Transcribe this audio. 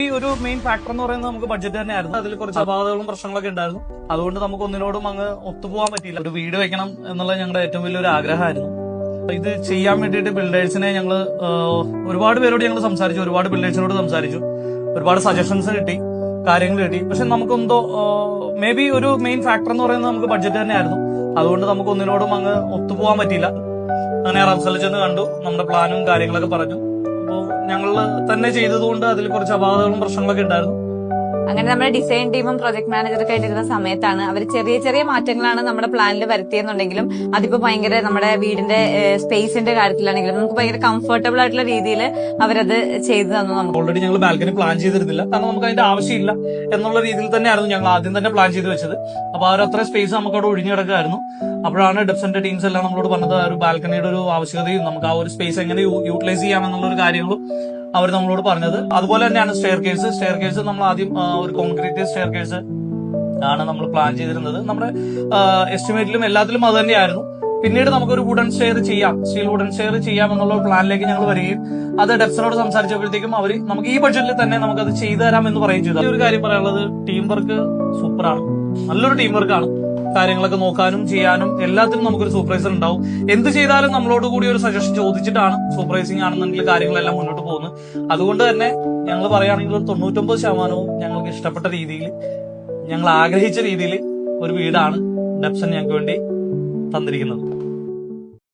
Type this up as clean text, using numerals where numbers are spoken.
ഈ ഒരു main factor എന്ന് പറയുന്നത് നമുക്ക് ബഡ്ജറ്റ് തന്നെയായിരുന്നു. അതിൽ കുറച്ച് അപാകതകളും പ്രശ്നങ്ങളൊക്കെ ഉണ്ടായിരുന്നു. അതുകൊണ്ട് നമുക്ക് ഒന്നിനോടും അങ്ങ് ഒത്തുപോകാൻ പറ്റിയില്ല. ഒരു വീട് വെക്കണം എന്നുള്ള ഞങ്ങളുടെ ഏറ്റവും വലിയൊരു ആഗ്രഹമായിരുന്നു. ഇത് ചെയ്യാൻ വേണ്ടിയിട്ട് ബിൽഡേഴ്സിനെ ഞങ്ങൾ ഒരുപാട് പേരോട് ഞങ്ങൾ സംസാരിച്ചു, ഒരുപാട് ബിൽഡേഴ്സിനോട് സംസാരിച്ചു, ഒരുപാട് സജഷൻസ് കിട്ടി, കാര്യങ്ങൾ കിട്ടി. പക്ഷെ നമുക്കെന്തോ മേ ബി ഒരു മെയിൻ ഫാക്ടർ എന്ന് പറയുന്നത് നമുക്ക് ബഡ്ജറ്റ് തന്നെയായിരുന്നു. അതുകൊണ്ട് നമുക്ക് ഒന്നിനോടും അങ്ങ് ഒത്തുപോകാൻ പറ്റിയില്ല. അങ്ങനെ റംസലിൽ ചെന്ന് കണ്ടു, നമ്മുടെ പ്ലാനും കാര്യങ്ങളൊക്കെ പറഞ്ഞു. അപ്പോൾ ഞങ്ങൾ തന്നെ ചെയ്തതുകൊണ്ട് അതിൽ കുറച്ച് അപാകതകളും പ്രശ്നങ്ങളൊക്കെ ഉണ്ടായിരുന്നു. അങ്ങനെ നമ്മുടെ ഡിസൈൻ ടീമും പ്രൊജക്ട് മാനേജറൊക്കെ ആയിട്ടിരുന്ന സമയത്താണ് അവർ ചെറിയ ചെറിയ മാറ്റങ്ങളാണ് നമ്മുടെ പ്ലാനിൽ വരുത്തിയെന്നുണ്ടെങ്കിലും അതിപ്പോ ഭയങ്കര നമ്മുടെ വീടിന്റെ സ്പേസിന്റെ കാര്യത്തിലാണെങ്കിലും നമുക്ക് ഭയങ്കര കംഫർട്ടബിൾ ആയിട്ടുള്ള രീതിയിൽ അവരത് ചെയ്തു തന്നു. നമുക്ക് ഓൾറെഡി ഞങ്ങൾ ബാൽക്കണി പ്ലാൻ ചെയ്തിരുന്നില്ല, കാരണം നമുക്ക് അതിന്റെ ആവശ്യമില്ല എന്നുള്ള രീതിയിൽ തന്നെയായിരുന്നു ഞങ്ങൾ ആദ്യം തന്നെ പ്ലാൻ ചെയ്ത് വെച്ചത്. അപ്പൊ ആ ഒരു അത്ര സ്പേസ് നമുക്ക് അവിടെ ഒഴിഞ്ഞു കിടക്കായിരുന്നു. അപ്പോഴാണ് ഡെപ്സന്റെ ടീംസ് എല്ലാം നമ്മളോട് പറഞ്ഞത് ആ ഒരു ബാൽക്കണിയുടെ ഒരു ആവശ്യകതയും നമുക്ക് ആ ഒരു സ്പേസ് എങ്ങനെ യൂട്ടിലൈസ് ചെയ്യാമെന്നുള്ള ഒരു കാര്യങ്ങളും അവർ നമ്മളോട് പറഞ്ഞത്. അതുപോലെ തന്നെയാണ് സ്റ്റെയർ കേസ് നമ്മൾ ആദ്യം ഒരു കോൺക്രീറ്റ് സ്റ്റെയർ കേസ് ആണ് നമ്മൾ പ്ലാൻ ചെയ്തിരുന്നത്. നമ്മുടെ എസ്റ്റിമേറ്റിലും എല്ലാത്തിലും അത് തന്നെയായിരുന്നു. പിന്നീട് നമുക്കൊരു വുഡൻ സ്റ്റെയർ ചെയ്യാം, സ്റ്റീൽ വുഡൻ സ്റ്റെയർ ചെയ്യാം എന്നുള്ള പ്ലാനിലേക്ക് ഞങ്ങൾ വരികയും അത് ഡെപ്സിനോട് സംസാരിച്ചപ്പോഴത്തേക്കും അവർ നമുക്ക് ഈ ബഡ്ജറ്റിൽ തന്നെ നമുക്കത് ചെയ്തു തരാം എന്ന് പറയുകയും ചെയ്തു. ഒരു കാര്യം പറയാനുള്ളത്, ടീം വർക്ക് സൂപ്പറാണ്, നല്ലൊരു ടീം വർക്കാണ്. കാര്യങ്ങളൊക്കെ നോക്കാനും ചെയ്യാനും എല്ലാത്തിനും നമുക്കൊരു സൂപ്പർവൈസർ ഉണ്ടാവും. എന്ത് ചെയ്താലും നമ്മളോട് കൂടി ഒരു സജഷൻ ചോദിച്ചിട്ടാണ് സൂപ്പർവൈസിംഗ് ആണെന്നുണ്ടെങ്കിൽ കാര്യങ്ങളെല്ലാം മുന്നോട്ട് പോകുന്നത്. അതുകൊണ്ട് തന്നെ ഞങ്ങൾ പറയുകയാണെങ്കിൽ ഒരു 99% ഞങ്ങൾക്ക് ഇഷ്ടപ്പെട്ട രീതിയിൽ, ഞങ്ങൾ ആഗ്രഹിച്ച രീതിയിൽ ഒരു വീടാണ് ഡെപ്സൺ ഞങ്ങൾക്ക് വേണ്ടി തന്നിരിക്കുന്നത്.